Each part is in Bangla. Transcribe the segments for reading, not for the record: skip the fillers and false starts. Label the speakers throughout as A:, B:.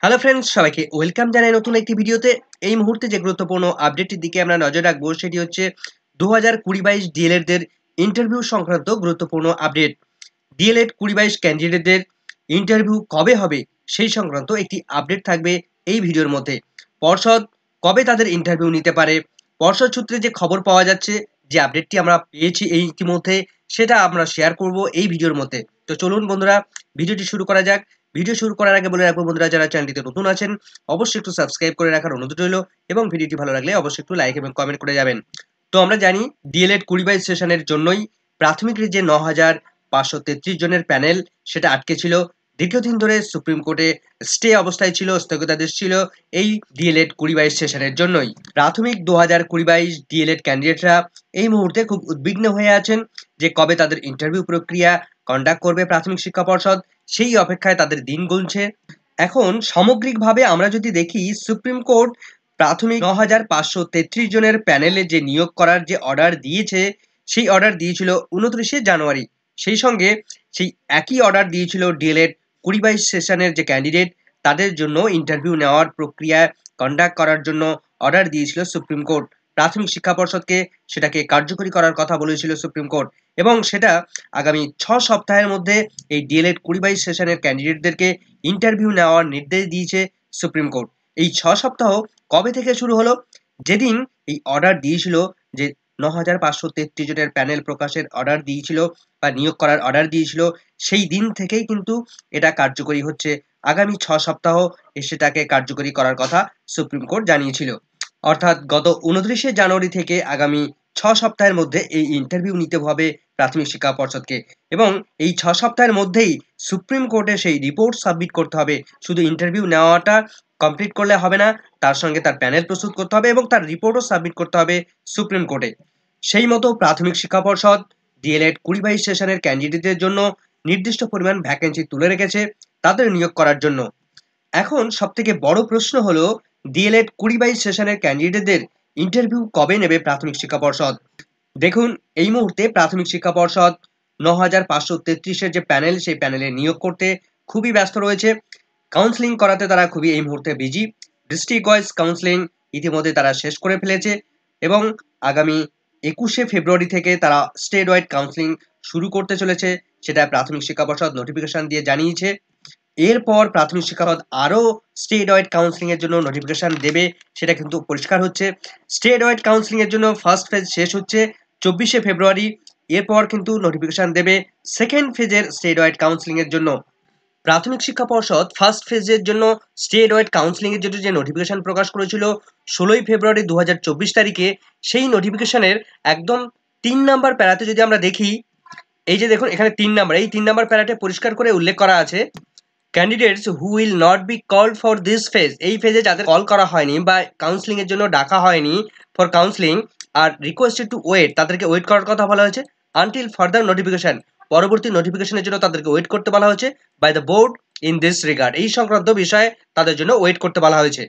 A: হ্যালো ফ্রেন্ডস, সবাইকে ওয়েলকাম জানাই নতুন একটি ভিডিওতে। এই মুহূর্তে যে গুরুত্বপূর্ণ আপডেটটির দিকে আমরা নজর রাখবো সেটি হচ্ছে 2020-22 ডিএলএডদের ইন্টারভিউ সংক্রান্ত গুরুত্বপূর্ণ আপডেট। ডিএলএড 2022 ক্যান্ডিডেটদের ইন্টারভিউ কবে হবে সেই সংক্রান্ত একটি আপডেট থাকবে এই ভিডিওর মধ্যে। পর্ষদ কবে তাদের ইন্টারভিউ নিতে পারে, পর্ষদ সূত্রে যে খবর পাওয়া যাচ্ছে, যে আপডেটটি আমরা পেয়েছি এই ইতিমধ্যে, সেটা আমরা শেয়ার করব এই ভিডিওর মধ্যে। তো চলুন বন্ধুরা, ভিডিওটি শুরু করা যাক। ভিডিও শুরু করার আগে বলে রাখবো বন্ধুরা, যারা চ্যানেলটিতে নতুন আছেন অবশ্যই একটু সাবস্ক্রাইব করে রাখার অনুরোধ রইল এবং ভিডিওটি ভালো লাগলে অবশ্যই একটু লাইক এবং কমেন্ট করে যাবেন। তো আমরা জানি ডিএলএড 2022 সেশনের জন্যই প্রাথমিক যে 9,533 জনের প্যানেল সেটা আটকে ছিল। দীর্ঘদিন ধরে সুপ্রিম কোর্টে স্টে অবস্থায় ছিল, স্থগিতাদেশ ছিল এই ডিএলএড 2022 সেশনের জন্যই। প্রাথমিক 2020-22 ডিএলএড ক্যান্ডিডেটরা এই মুহূর্তে খুব উদ্বিগ্ন হয়ে আছেন যে কবে তাদের ইন্টারভিউ প্রক্রিয়া কন্ডাক্ট করবে প্রাথমিক শিক্ষা পর্ষদ, সেই অপেক্ষায় তাদের দিন গুনছে। এখন সামগ্রিকভাবে আমরা যদি দেখি, সুপ্রিম কোর্ট প্রাথমিক 9,533 জনের প্যানেলে যে নিয়োগ করার যে অর্ডার দিয়েছে, সেই অর্ডার দিয়েছিল 29শে জানুয়ারি। সেই সঙ্গে সেই একই অর্ডার দিয়েছিল ডিএলএড 2022 সেশনের যে ক্যান্ডিডেট তাদের জন্য ইন্টারভিউ নেওয়ার প্রক্রিয়া কন্ডাক্ট করার জন্য অর্ডার দিয়েছিল সুপ্রিম কোর্ট। প্রাথমিক শিক্ষা পর্ষদকে সেটাকে কার্যকরী করার কথা বলেছিল সুপ্রিম কোর্ট, এবং সেটা আগামী 6 সপ্তাহের মধ্যে এই ডিএলএড 2022 সেশনের ক্যান্ডিডেটদেরকে ইন্টারভিউ নেওয়ার নির্দেশ দিয়েছে সুপ্রিম কোর্ট। এই 6 সপ্তাহ কবে থেকে শুরু হলো? যেদিন এই অর্ডার দিয়েছিল, যে 9,533 জনের প্যানেল প্রকাশের অর্ডার দিয়েছিল বা নিয়োগ করার অর্ডার দিয়েছিল, সেই দিন থেকেই কিন্তু এটা কার্যকরী হচ্ছে। আগামী 6 সপ্তাহ সেটাকে কার্যকরী করার কথা সুপ্রিম কোর্ট জানিয়েছিল। অর্থাৎ গত 29শে জানুয়ারি থেকে আগামী 6 সপ্তাহের মধ্যে এই ইন্টারভিউ নিতে হবে প্রাথমিক শিক্ষা পর্ষদকে, এবং এই 6 সপ্তাহের মধ্যেই সুপ্রিম কোর্টে সেই রিপোর্ট সাবমিট করতে হবে। শুধু ইন্টারভিউ নেওয়াটা কমপ্লিট করলে হবে না, তার সঙ্গে তার প্যানেল প্রস্তুত করতে হবে এবং তার রিপোর্টও সাবমিট করতে হবে সুপ্রিম কোর্টে। সেই মতো প্রাথমিক শিক্ষা পর্ষদ ডিএলএড 2022 সেশনের ক্যান্ডিডেটদের জন্য নির্দিষ্ট পরিমাণ ভ্যাকেন্সি তুলে রেখেছে তাদের নিয়োগ করার জন্য। এখন সবথেকে বড় প্রশ্ন হলো, ডিএলএড 2022 সেশনের ক্যান্ডিডেটদের ইন্টারভিউ কবে নেবে প্রাথমিক শিক্ষা পর্ষদ? দেখুন, এই মুহূর্তে প্রাথমিক শিক্ষা পর্ষদ 9,533-এর যে প্যানেল, সেই প্যানেলে নিয়োগ করতে খুবই ব্যস্ত রয়েছে। কাউন্সিলিং করাতে তারা খুবই এই মুহূর্তে বিজি। ডিস্ট্রিক্ট ওয়াইজ কাউন্সিলিং ইতিমধ্যে তারা শেষ করে ফেলেছে, এবং আগামী 21শে ফেব্রুয়ারি থেকে তারা স্টেট ওয়াইড কাউন্সিলিং শুরু করতে চলেছে, সেটা প্রাথমিক শিক্ষা পর্ষদ নোটিফিকেশন দিয়ে জানিয়েছে। এরপর প্রাথমিক শিক্ষা পর্ষদ আরও স্টেট ওয়াইড কাউন্সিলিং এর জন্য নোটিফিকেশন দেবে, সেটা কিন্তু পরিষ্কার হচ্ছে। স্টেট ওয়াইড কাউন্সিলিং এর জন্য ফার্স্ট ফেজ শেষ হচ্ছে 24শে ফেব্রুয়ারি। এরপর কিন্তু নোটিফিকেশন দেবে সেকেন্ড ফেজের স্টেট ওয়াইড কাউন্সিলিং এর জন্য। প্রাথমিক শিক্ষা পর্ষদ ফার্স্ট ফেজের জন্য স্টেট ওয়াইড কাউন্সিলিং এর জন্য যে নোটিফিকেশন প্রকাশ করেছিল 16ই ফেব্রুয়ারি 2024 তারিখে, সেই নোটিফিকেশনের একদম 3 নাম্বার প্যারাতে যদি আমরা দেখি, এই যে দেখুন এখানে 3 নাম্বার, এই 3 নাম্বার প্যারাতে পরিষ্কার করে উল্লেখ করা আছে, candidates who will not be called for this phase, এই ফেজে যাদের কল করা হয়নি বা কাউন্সিলিং এর জন্য ডাকা হয়নি for counselling are requested to wait, তাদেরকে ওয়েট করার কথা বলা হয়েছে আনটিল ফার্দার নোটিফিকেশন, পরবর্তী নোটিফিকেশনের জন্য তাদেরকে ওয়েট করতে বলা হয়েছে by the board in this regard, এই সংক্রান্ত বিষয়ে তাদের জন্য ওয়েট করতে বলা হয়েছে।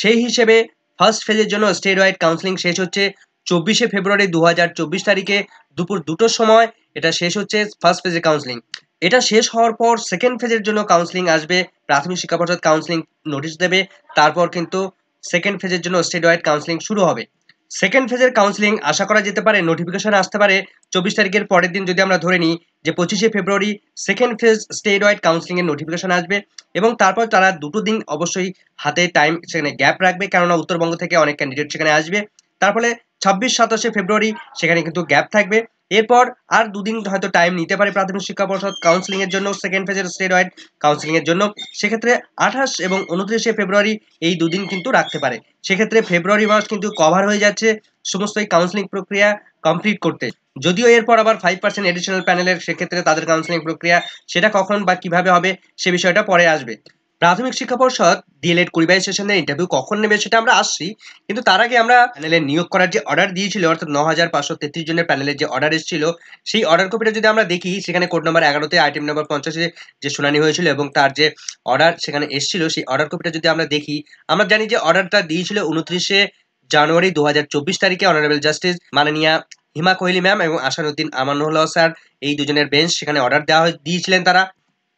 A: সেই হিসেবে ফার্স্ট ফেজের জন্য স্টেট ওয়াইড কাউন্সিলিং শেষ হচ্ছে 24শে ফেব্রুয়ারি 2024 তারিখে দুপুর 2টোর সময়। এটা শেষ হচ্ছে ফার্স্ট ফেজের কাউন্সিলিং। এটা শেষ হওয়ার পর সেকেন্ড ফেজের জন্য কাউন্সিলিং আসবে, প্রাথমিক শিক্ষা পর্ষদ কাউন্সিলিং নোটিশ দেবে, তারপর কিন্তু সেকেন্ড ফেজের জন্য স্টেট ওয়াইড কাউন্সিলিং শুরু হবে। সেকেন্ড ফেজের কাউন্সিলিং আশা করা যেতে পারে নোটিফিকেশন আসতে পারে 24 তারিখের পরের দিন। যদি আমরা ধরে নিই যে 25শে ফেব্রুয়ারি second phase state wide counselling এর নোটিফিকেশন আসবে, এবং তারপর তারা 2টো দিন অবশ্যই হাতে টাইম সেখানে গ্যাপ রাখবে, কেননা উত্তরবঙ্গ থেকে অনেক ক্যান্ডিডেট সেখানে আসবে। তার ফলে 26-27শে ফেব্রুয়ারি সেখানে কিন্তু গ্যাপ থাকবে। এরপর আর 2 দিন হয়তো টাইম নিতে পারে প্রাথমিক শিক্ষা পর্ষদ কাউন্সিলিং এর জন্য, সেকেন্ড ফেজের স্টেট ওয়াইড কাউন্সিলিং এর জন্য। সেক্ষেত্রে 28 এবং 29শে ফেব্রুয়ারি এই 2 দিন কিন্তু রাখতে পারে। সেক্ষেত্রে ফেব্রুয়ারি মাস কিন্তু কভার হয়ে যাচ্ছে সমস্ত এই কাউন্সিলিং প্রক্রিয়া কমপ্লিট করতে। যদিও এরপর আবার 5% এডিশনাল প্যানেলের, সেক্ষেত্রে তাদের কাউন্সিলিং প্রক্রিয়া সেটা কখন বা কিভাবে হবে সে বিষয়টা পরে আসবে। প্রাথমিক শিক্ষা পর্ষদ ডিএলএড 2022 সেশনের ইন্টারভিউ কখন নেবে সেটা আমরা আসছি, কিন্তু তার আগে আমরা প্যানেলে নিয়োগ করার যে অর্ডার দিয়েছিল, অর্থাৎ 9,533 জনের প্যানেলের যে অর্ডার এসেছিল, সেই অর্ডার কপিটা যদি আমরা দেখি, সেখানে কোড নাম্বার 11-তে আইটেম নাম্বার 50-এ যে শুনানি হয়েছিল এবং তার যে অর্ডার সেখানে এসেছিল, সেই অর্ডার কপিটা যদি আমরা দেখি, আমরা জানি যে অর্ডারটা দিয়েছিল 29শে জানুয়ারি 2024 তারিখে অনারেবল জাস্টিস মাননীয়া হিমা কোহলি ম্যাম এবং আসানুদ্দিন আমানুল্লাহ স্যার, এই দুজনের বেঞ্চ সেখানে অর্ডার দিয়েছিলেন তারা।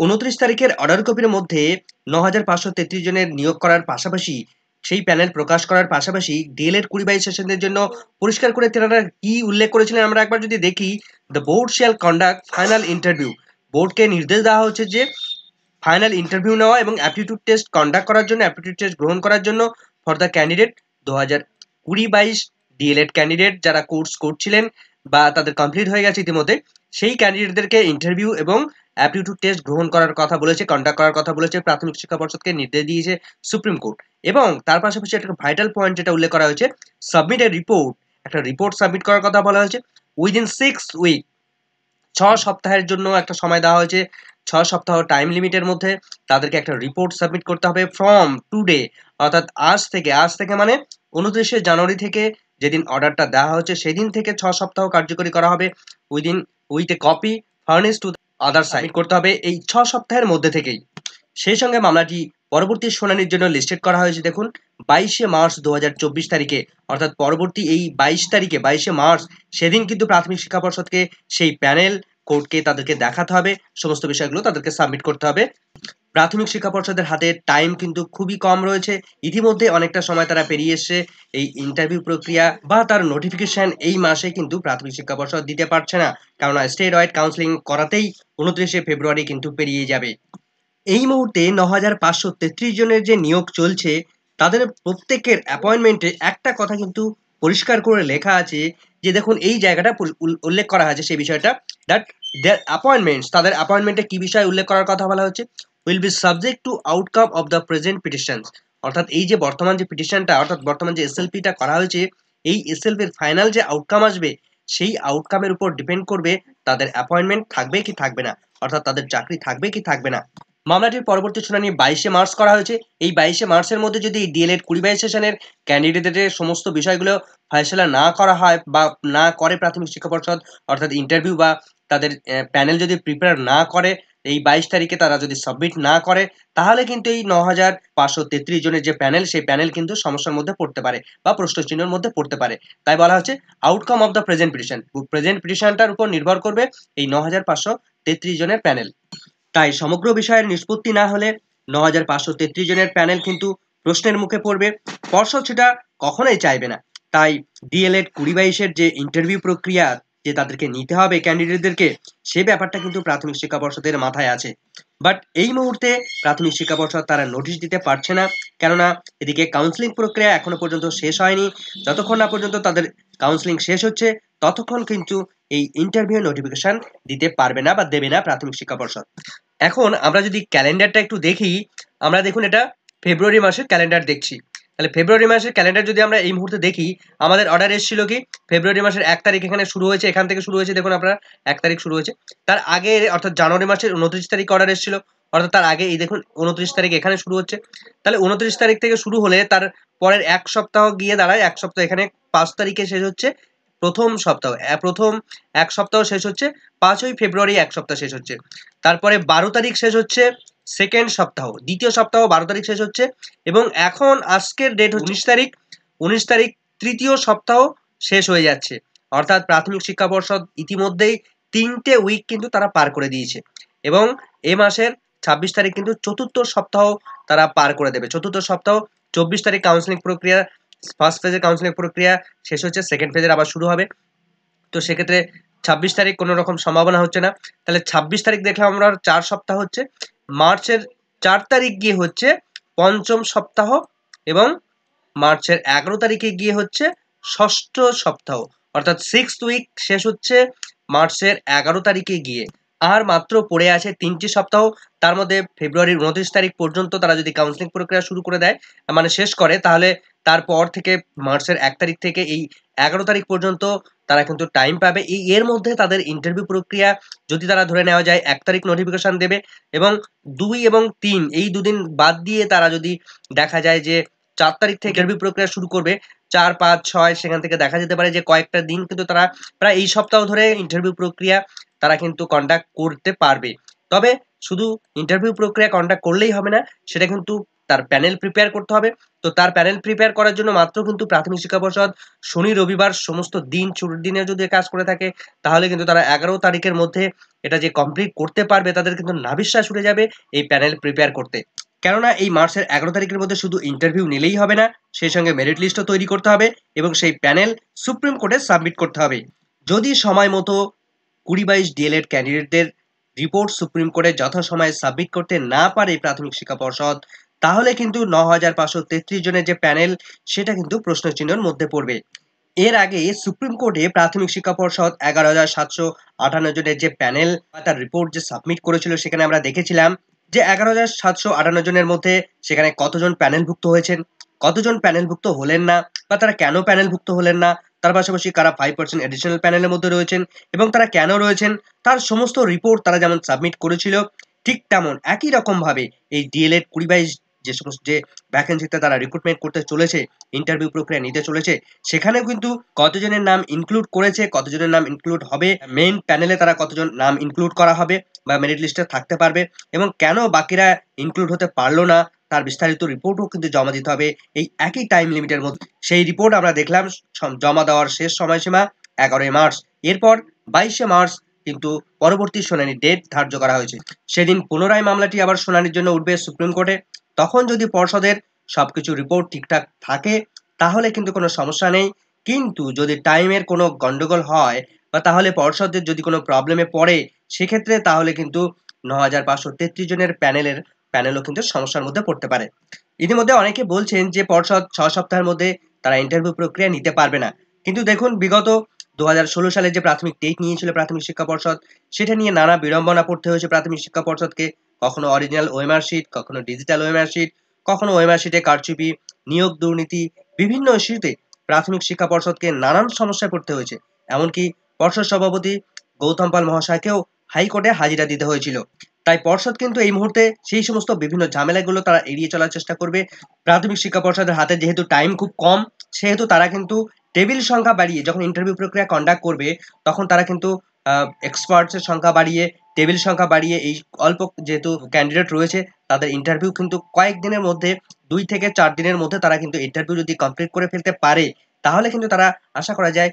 A: 29 তারিখের অর্ডার কপির মধ্যে 9,533 জনের নিয়োগ করার পাশাপাশি সেই প্যানেল প্রকাশ করার পাশাপাশি ডিএলএড 20-22 সেশনের জন্য পরিষ্কার করে তেনারা কি উল্লেখ করেছিলেন আমরা একবার যদি দেখি, the board shall conduct final interview. বোর্ডকে নির্দেশ দেওয়া হচ্ছে যে ফাইনাল ইন্টারভিউ নেওয়া এবং অ্যাপটিটিউড টেস্ট কন্ডাক্ট করার জন্য, অ্যাপটিটিউড টেস্ট গ্রহণ করার জন্য for the candidate 2020-22 DElEd candidate যারা কোর্স করছিলেন বা তাদের কমপ্লিট হয়ে গেছে ইতিমধ্যে, সেই ক্যান্ডিডেটদেরকে ইন্টারভিউ এবং অ্যাপটিটিউড টেস্ট গ্রহণ করার কথা বলেছে, কন্ডাক্ট করার কথা বলেছে প্রাথমিক শিক্ষা পর্ষদকে নির্দেশ দিয়েছে সুপ্রিম কোর্ট। এবং তার পাশাপাশি একটা ভাইটাল পয়েন্ট যেটা উল্লেখ করা হয়েছে, সাবমিট এ রিপোর্ট, একটা রিপোর্ট সাবমিট করার কথা বলা হয়েছে উইদিন 6 উইক, 6 সপ্তাহের জন্য একটা সময় দেওয়া হয়েছে। 6 সপ্তাহ টাইম লিমিটের মধ্যে তাদেরকে একটা রিপোর্ট সাবমিট করতে হবে ফ্রম টুডে, অর্থাৎ আজ থেকে মানে 29শে জানুয়ারি থেকে যেদিন অর্ডারটা দেওয়া হচ্ছে সেদিন থেকে 6 সপ্তাহ কার্যকরী করা হবে। With a copy furnish to other side করতে হবে এই 6 সপ্তাহের মধ্যে থেকেই। সেই সঙ্গে মামলাটি পরবর্তী শুনানির জন্য লিস্টেড করা হয়েছে দেখুন 22শে মার্চ 2024 তারিখে, অর্থাৎ পরবর্তী এই 22 তারিখে 22শে মার্চ সেদিন কিন্তু প্রাথমিক শিক্ষা পর্ষদকে সেই প্যানেল কোর্টকে তাদেরকে দেখাতে হবে, সমস্ত বিষয়গুলো তাদেরকে সাবমিট করতে হবে। প্রাথমিক শিক্ষা পর্ষদের হাতে টাইম কিন্তু খুবই কম রয়েছে, ইতিমধ্যে অনেকটা সময় তারা পেরিয়ে এসছে। এই ইন্টারভিউ প্রক্রিয়া বা তার নোটিফিকেশন এই মাসে কিন্তু প্রাথমিক শিক্ষা পর্ষদ দিতে পারছে না, কারণ স্টেট ওয়াইড কাউন্সিলিং করাতেই 29শে ফেব্রুয়ারি কিন্তু পেরিয়ে যাবে। এই মুহূর্তে 9,533 জনের যে নিয়োগ চলছে তাদের প্রত্যেকের অ্যাপয়েন্টমেন্টে একটা কথা কিন্তু পরিষ্কার করে লেখা আছে যে দেখুন এই জায়গাটা উল্লেখ করা আছে সেই বিষয়টা, দ্যাট দেয়ার অ্যাপয়েন্টমেন্টস, তাদের অ্যাপয়েন্টমেন্টে কি বিষয় উল্লেখ করার কথা বলা হচ্ছে, will be subject to outcome of the present petitions. অর্থাৎ এই যে বর্তমান যে পিটিশনটা, অর্থাৎ বর্তমান যে এসএলপিটা করা হয়েছে, এই এসএলপির ফাইনাল যে আউটকাম আসবে সেই আউটকামের উপর ডিপেন্ড করবে তাদের অ্যাপয়েন্টমেন্ট থাকবে কি থাকবে না, অর্থাৎ তাদের চাকরি থাকবে কি থাকবে না। মামলাটির পরবর্তী শুনানি 22শে মার্চ করা হয়েছে। এই 22শে মার্চের মধ্যে যদি ডিএলএড 20-22 সেশনের ক্যান্ডিডেটদের সমস্ত বিষয়গুলো ফয়সালা না করা হয় বা না করে প্রাথমিক শিক্ষা পর্ষদ, অর্থাৎ ইন্টারভিউ বা তাদের প্যানেল যদি প্রিপেয়ার না করে এই 22 তারিখে তারা যদি সাবমিট না করে, তাহলে কিন্তু এই 9,533 জনের যে প্যানেল সেই প্যানেল কিন্তু সমস্যার মধ্যে পড়তে পারে বা প্রশ্নচিহ্নের মধ্যে পড়তে পারে। তাই বলা হচ্ছে outcome of the present petition, present পিটিশনটার উপর নির্ভর করবে এই 9,533 জনের প্যানেল। তাই সমগ্র বিষয়ের নিষ্পত্তি না হলে 9,533 জনের প্যানেল কিন্তু প্রশ্নের মুখে পড়বে, পর্ষদ সেটা কখনোই চাইবে না। তাই ডিএলএড 20-22-এর যে ইন্টারভিউ প্রক্রিয়া যে তাদেরকে নিতে হবে ক্যান্ডিডেটদেরকে, সে ব্যাপারটা কিন্তু প্রাথমিক শিক্ষা পর্ষদের মাথায় আছে। বাট এই মুহূর্তে প্রাথমিক শিক্ষা পর্ষদ তারা নোটিশ দিতে পারছে না, কেননা এদিকে কাউন্সিলিং প্রক্রিয়া এখনো পর্যন্ত শেষ হয়নি। যতক্ষণ না পর্যন্ত তাদের কাউন্সিলিং শেষ হচ্ছে ততক্ষণ কিন্তু এই ইন্টারভিউ নোটিফিকেশন দিতে পারবে না বা দেবে না প্রাথমিক শিক্ষা পর্ষদ। এখন আমরা যদি ক্যালেন্ডারটা একটু দেখি, আমরা দেখুন এটা ফেব্রুয়ারি মাসের ক্যালেন্ডার দেখছি। তাহলে ফেব্রুয়ারি মাসের ক্যালেন্ডার যদি আমরা এই মুহূর্তে দেখি, আমাদের অর্ডার এসেছিল কি ফেব্রুয়ারি মাসের 1 তারিখ এখানে শুরু হয়েছে, এখান থেকে শুরু হয়েছে দেখুন আপনারা 1 তারিখ শুরু হয়েছে। তার আগে অর্থাৎ জানুয়ারি মাসের 29 তারিখ অর্ডার এসেছিল, অর্থাৎ তার আগে এই দেখুন 29 তারিখ এখানে শুরু হচ্ছে। তাহলে 29 তারিখ থেকে শুরু হলে তার পরের 1 সপ্তাহ গিয়ে দাঁড়ায়, 1 সপ্তাহ এখানে 5 তারিখে শেষ হচ্ছে প্রথম সপ্তাহ, প্রথম 1 সপ্তাহ শেষ হচ্ছে 5ই ফেব্রুয়ারি 1 সপ্তাহ শেষ হচ্ছে। তারপরে 12 তারিখ শেষ হচ্ছে সেকেন্ড সপ্তাহ, দ্বিতীয় সপ্তাহ 12 তারিখ শেষ হচ্ছে, এবং এখন আজকের ডেট হচ্ছে 19 তারিখ তৃতীয় সপ্তাহ শেষ হয়ে যাচ্ছে। অর্থাৎ প্রাথমিক শিক্ষা পর্ষদ ইতিমধ্যেই 3টে উইক কিন্তু তারা পার করে দিয়েছে, এবং এ মাসের 26 তারিখ কিন্তু চতুর্থ সপ্তাহ তারা পার করে দেবে। চতুর্থ সপ্তাহ 24 তারিখ কাউন্সিলিং প্রক্রিয়া, ফার্স্ট ফেজের কাউন্সিলিং প্রক্রিয়া শেষ হচ্ছে, সেকেন্ড ফেজের আবার শুরু হবে। তো সেক্ষেত্রে 26 তারিখ কোনো রকম সম্ভাবনা হচ্ছে না। তাহলে 26 তারিখ দেখলাম আমরা 4 সপ্তাহ হচ্ছে, মার্চের 4 তারিখ গিয়ে হচ্ছে পঞ্চম সপ্তাহ, এবং মার্চের 11 তারিখে গিয়ে হচ্ছে ষষ্ঠ সপ্তাহ, অর্থাৎ 6th উইক শেষ হচ্ছে মার্চের 11 তারিখে গিয়ে। আর মাত্র পড়ে আছে 3টি সপ্তাহ। তার মধ্যে ফেব্রুয়ারির 29 তারিখ পর্যন্ত তারা যদি কাউন্সিলিং প্রক্রিয়া শুরু করে দেয়, মানে শেষ করে, তাহলে তারপর থেকে মার্চের 1 তারিখ থেকে এই 11 তারিখ পর্যন্ত তারা কিন্তু টাইম পাবে। এর মধ্যে তাদের ইন্টারভিউ প্রক্রিয়া যদি তারা ধরে নেওয়া যায় 1 তারিখ নোটিফিকেশন দেবে, এবং 2 এবং 3 এই দুদিন বাদ দিয়ে তারা যদি দেখা যায় যে 4 তারিখ থেকে ইন্টারভিউ প্রক্রিয়া শুরু করবে, 4, 5, 6 সেখান থেকে দেখা যেতে পারে যে কয়েকটা দিন কিন্তু তারা প্রায় এই সপ্তাহ ধরে ইন্টারভিউ প্রক্রিয়া তারা কিন্তু কন্ডাক্ট করতে পারবে। তবে শুধু ইন্টারভিউ প্রক্রিয়া কন্ডাক্ট করলেই হবে না, সেটা কিন্তু তার প্যানেল প্রিপেয়ার করতে হবে। তো তার প্যানেল প্রিপেয়ার করার জন্য মাত্র কিন্তু প্রাথমিক শিক্ষা পর্ষদ শনি রবিবার সমস্ত দিন ছুটির দিনে যদি কাজ করে থাকে, তাহলে কিন্তু তারা 11 তারিখের মধ্যে এটা যে কমপ্লিট করতে পারবে তাদের কিন্তু নাভিশ্বাস উঠে যাবে এই প্যানেল প্রিপেয়ার করতে। কেননা এই মার্চের 11 তারিখের মধ্যে শুধু ইন্টারভিউ নিলেই হবে না, সেই সঙ্গে মেরিট লিস্টও তৈরি করতে হবে এবং সেই প্যানেল সুপ্রিম কোর্টে সাবমিট করতে হবে। যদি সময় মতো 20-22 ডিএলএড ক্যান্ডিডেটদের রিপোর্ট সুপ্রিম কোর্টে যথাসময়ে সাবমিট করতে না পারে প্রাথমিক শিক্ষা পর্ষদ, তাহলে কিন্তু 9,533 জনের যে প্যানেল সেটা কিন্তু প্রশ্নচিহ্নের মধ্যে পড়বে। এর আগে সুপ্রিম কোর্টে প্রাথমিক শিক্ষা পর্ষদ 11,758 জনের যে প্যানেল তার রিপোর্ট যে সাবমিট করেছিল, সেখানে আমরা দেখেছিলাম যে 11,758 জনের মধ্যে সেখানে কতজন প্যানেলভুক্ত হয়েছেন, কতজন প্যানেলভুক্ত হলেন না, বা তারা কেন প্যানেলভুক্ত হলেন না, তার পাশাপাশি কারা 5% এডিশনাল প্যানেলের মধ্যে রয়েছেন এবং তারা কেন রয়েছেন, তার সমস্ত রিপোর্ট তারা যেমন সাবমিট করেছিল, ঠিক তেমন একই রকম ভাবে এই ডিএলএড 20-22 যে সমস্ত যে ভ্যাকেন্সিতে তারা রিক্রুটমেন্ট করতে চলেছে, ইন্টারভিউ প্রক্রিয়া নিতে চলেছে, সেখানেও কিন্তু কতজনের নাম ইনক্লুড করেছে, কতজনের নাম ইনক্লুড হবে, মেইন প্যানেলে তারা কতজন নাম ইনক্লুড করা হবে বা মেরিট লিস্টে থাকতে পারবে এবং কেন বাকিরা ইনক্লুড হতে পারলো না, তার বিস্তারিত রিপোর্টও কিন্তু জমা দিতে হবে এই একই টাইম লিমিটের মধ্যে। সেই রিপোর্ট আমরা দেখলাম জমা দেওয়ার শেষ সময়সীমা 11ই মার্চ। এরপর 22শে মার্চ কিন্তু পরবর্তী শুনানির ডেট ধার্য করা হয়েছে। সেদিন পুনরায় মামলাটি আবার শুনানির জন্য উঠবে সুপ্রিম কোর্টে। তখন যদি পর্ষদের সবকিছু রিপোর্ট ঠিকঠাক থাকে তাহলে কিন্তু কোনো সমস্যা নেই, কিন্তু যদি টাইমের কোনো গন্ডগোল হয় বা তাহলে পর্ষদের যদি কোনো প্রবলেমে পড়ে, সেক্ষেত্রে তাহলে কিন্তু 9,533 জনের প্যানেলও কিন্তু সমস্যার মধ্যে পড়তে পারে। ইতিমধ্যে অনেকে বলছেন যে পর্ষদ 6 সপ্তাহের মধ্যে তারা ইন্টারভিউ প্রক্রিয়া নিতে পারবে না, কিন্তু দেখুন বিগত 2016 সালে যে প্রাথমিক টেট নিয়েছিল প্রাথমিক শিক্ষা পর্ষদ, সেটা নিয়ে নানা বিড়ম্বনা পড়তে হয়েছে প্রাথমিক শিক্ষা পর্ষদকে। কখনো অরিজিনাল ওএমআর শিট, কখনো ডিজিটাল ওএমআর শিট, কখনো ওএমআর শিটে কারচুপি, নিয়োগ দুর্নীতি, বিভিন্ন ইস্যুতে প্রাথমিক শিক্ষা পর্ষদকে নানান সমস্যায় পড়তে হয়েছে। এমনকি পর্ষদ সভাপতি গৌতম পাল মহাশয়কেও হাইকোর্টে হাজিরা দিতে হয়েছিল। তাই পর্ষদ কিন্তু এই মুহূর্তে সেই সমস্ত বিভিন্ন ঝামেলাগুলো তারা এড়িয়ে চলার চেষ্টা করবে। প্রাথমিক শিক্ষা পর্ষদের হাতে যেহেতু টাইম খুব কম, সেহেতু তারা কিন্তু টেবিল সংখ্যা বাড়িয়ে যখন ইন্টারভিউ প্রক্রিয়া কন্ডাক্ট করবে, তখন তারা কিন্তু এক্সপার্টসের সংখ্যা বাড়িয়ে, টেবিল সংখ্যা বাড়িয়ে, এই অল্প যেহেতু ক্যান্ডিডেট রয়েছে তাদের ইন্টারভিউ কিন্তু কয়েকদিনের মধ্যে, 2 থেকে 4 দিনের মধ্যে তারা কিন্তু ইন্টারভিউ যদি কমপ্লিট করে ফেলতে পারে, তাহলে কিন্তু তারা আশা করা যায়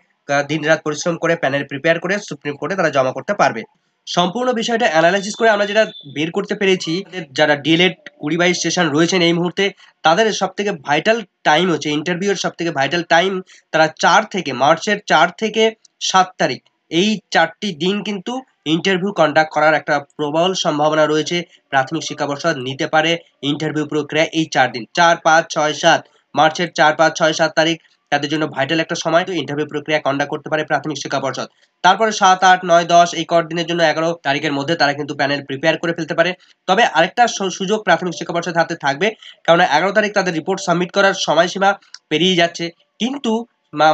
A: দিন-রাত পরিশ্রম করে প্যানেল প্রিপেয়ার করে সুপ্রিম কোর্টে তারা জমা করতে পারবে। সম্পূর্ণ বিষয়টা অ্যানালাইসিস করে আমরা যেটা বের করতে পেরেছি, যারা ডিএলএড 20-22 সেশন রয়েছেন এই মুহূর্তে, তাদের সবথেকে ভাইটাল টাইম হচ্ছে ইন্টারভিউয়ের সবথেকে ভাইটাল টাইম, তারা মার্চের 4 থেকে 7 তারিখ এই 4টি দিন কিন্তু ইন্টারভিউ কন্ডাক্ট করার একটা প্রবল সম্ভাবনা রয়েছে। প্রাথমিক শিক্ষা পর্ষদ নিতে পারে ইন্টারভিউ প্রক্রিয়া এই 4 দিন, 4, 5, 6, 7, মার্চের 4, 5, 6, 7 তারিখ তাদের জন্য ভাইটাল একটা সময়। তো ইন্টারভিউ প্রক্রিয়া কন্ডাক্ট করতে পারে প্রাথমিক শিক্ষা পর্ষদ। তারপরে 7, 8, 9, 10 এই দিনের জন্য 11 তারিখের মধ্যে তারা কিন্তু প্যানেল প্রিপেয়ার করে ফেলতে পারে। তবে আরেকটা সুযোগ প্রাথমিক শিক্ষা পর্ষদের হাতে থাকবে, কারণ 11 তারিখ তাদের রিপোর্ট সাবমিট করার সময়সীমা পেরিয়ে যাচ্ছে, কিন্তু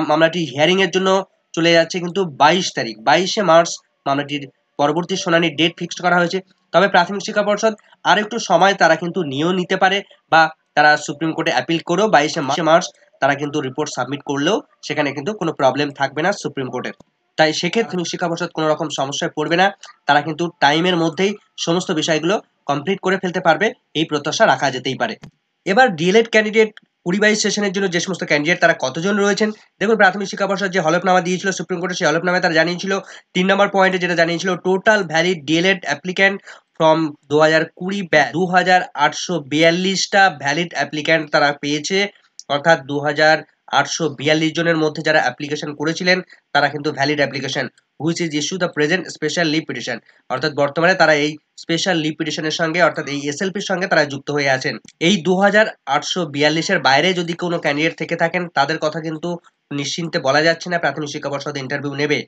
A: মামলাটি হিয়ারিং এর জন্য চলে যাচ্ছে কিন্তু 22 তারিখ, 22শে মার্চ মামলাটির পরবর্তী শুনানির ডেট ফিক্সড করা হয়েছে। তবে প্রাথমিক শিক্ষা পর্ষদ আর একটু সময় তারা কিন্তু নিয়েও নিতে পারে, বা তারা সুপ্রিম কোর্টে অ্যাপিল করেও 22শে মার্চ তারা কিন্তু রিপোর্ট সাবমিট করলেও সেখানে কিন্তু কোনো প্রবলেম থাকবে না সুপ্রিম কোর্টের। তাই সেক্ষেত্রে শিক্ষা পর্ষদ কোনো রকম সমস্যায় পড়বে না, তারা কিন্তু টাইমের মধ্যেই সমস্ত বিষয়গুলো কমপ্লিট করে ফেলতে পারবে, এই প্রত্যাশা রাখা যেতেই পারে। এবার ডিএলএড ক্যান্ডিডেট 20-22 সেশনের জন্য যে সমস্ত ক্যান্ডিডেট তারা কতজন রয়েছেন, দেখুন প্রাথমিক শিক্ষা পর্ষদ যে হলফনামা দিয়েছিল সুপ্রিম কোর্টে, সেই হলফনামায় তারা জানিয়েছিল 3 নম্বর পয়েন্টে যেটা জানিয়েছিল, total valid DElEd applicant from 2020 batch 2842টা ভ্যালিড অ্যাপ্লিক্যান্ট তারা পেয়েছে, অর্থাৎ 2842 জনের মধ্যে যারা অ্যাপ্লিকেশন করেছিলেন তারা কিন্তু valid application which is issue the present special leave petition, অর্থাৎ বর্তমানে তারা এই স্পেশাল লিভ পিটিশনের সঙ্গে অর্থাৎ এই এসএলপির সঙ্গে তারা যুক্ত হয়ে আছেন। এই 2842 বাইরে যদি কোনো ক্যান্ডিডেট থেকে থাকেন, তাদের কথা কিন্তু নিশ্চিন্তে বলা যাচ্ছে না প্রাথমিক শিক্ষা পর্ষদ ইন্টারভিউ নেবে,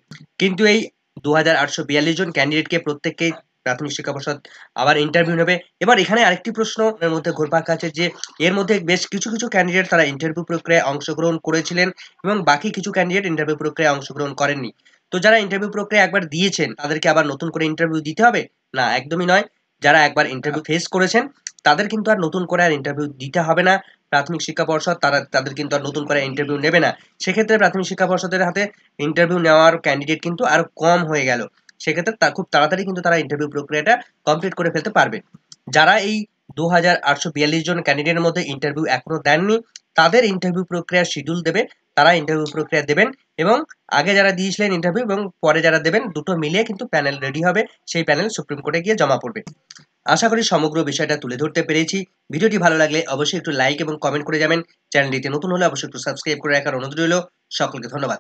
A: কিন্তু এই 2842 জন ক্যান্ডিডেটকে প্রত্যেককেই প্রাথমিক শিক্ষা পর্ষদ আবার ইন্টারভিউ নেবে। এবার এখানে আরেকটি প্রশ্ন এর মধ্যে ঘুরপাক খাচ্ছে যে এর মধ্যে বেশ কিছু ক্যান্ডিডেট তারা ইন্টারভিউ প্রক্রিয়ায় অংশগ্রহণ করেছিলেন এবং বাকি কিছু ক্যান্ডিডেট ইন্টারভিউ প্রক্রিয়ায় অংশগ্রহণ করেননি। তো যারা ইন্টারভিউ প্রক্রিয়া একবার দিয়েছেন তাদেরকে আবার নতুন করে ইন্টারভিউ দিতে হবে? না, একদমই নয়। যারা একবার ইন্টারভিউ ফেস করেছেন তাদের কিন্তু আর নতুন করে আর ইন্টারভিউ দিতে হবে না। প্রাথমিক শিক্ষা পর্ষদ তাদের কিন্তু আর নতুন করে ইন্টারভিউ নেবে না। সেক্ষেত্রে প্রাথমিক শিক্ষা পর্ষদের হাতে ইন্টারভিউ নেওয়ার ক্যান্ডিডেট কিন্তু আরো কম হয়ে গেল। সেক্ষেত্রে খুব তাড়াতাড়ি কিন্তু তারা ইন্টারভিউ প্রক্রিয়াটা কমপ্লিট করে ফেলতে পারবে। যারা এই 2842 জন ক্যান্ডিডেটের মধ্যে ইন্টারভিউ এখনো দেননি, তাদের ইন্টারভিউ প্রক্রিয়ার শিডিউল দেবে তারা ইন্টারভিউ প্রক্রিয়া দেবেন এবং আগে যারা দিয়েছিলেন ইন্টারভিউ এবং পরে যারা দেবেন দুটো মিলিয়ে কিন্তু প্যানেল রেডি হবে। সেই প্যানেল সুপ্রিম কোর্টে গিয়ে জমা পড়বে। আশা করি সমগ্র বিষয়টা তুলে ধরতে পেরেছি। ভিডিওটি ভালো লাগলে অবশ্যই একটু লাইক এবং কমেন্ট করে যাবেন। চ্যানেলটিতে নতুন হলে অবশ্যই একটু সাবস্ক্রাইব করে রাখার অনুরোধ রইল। সকলকে ধন্যবাদ।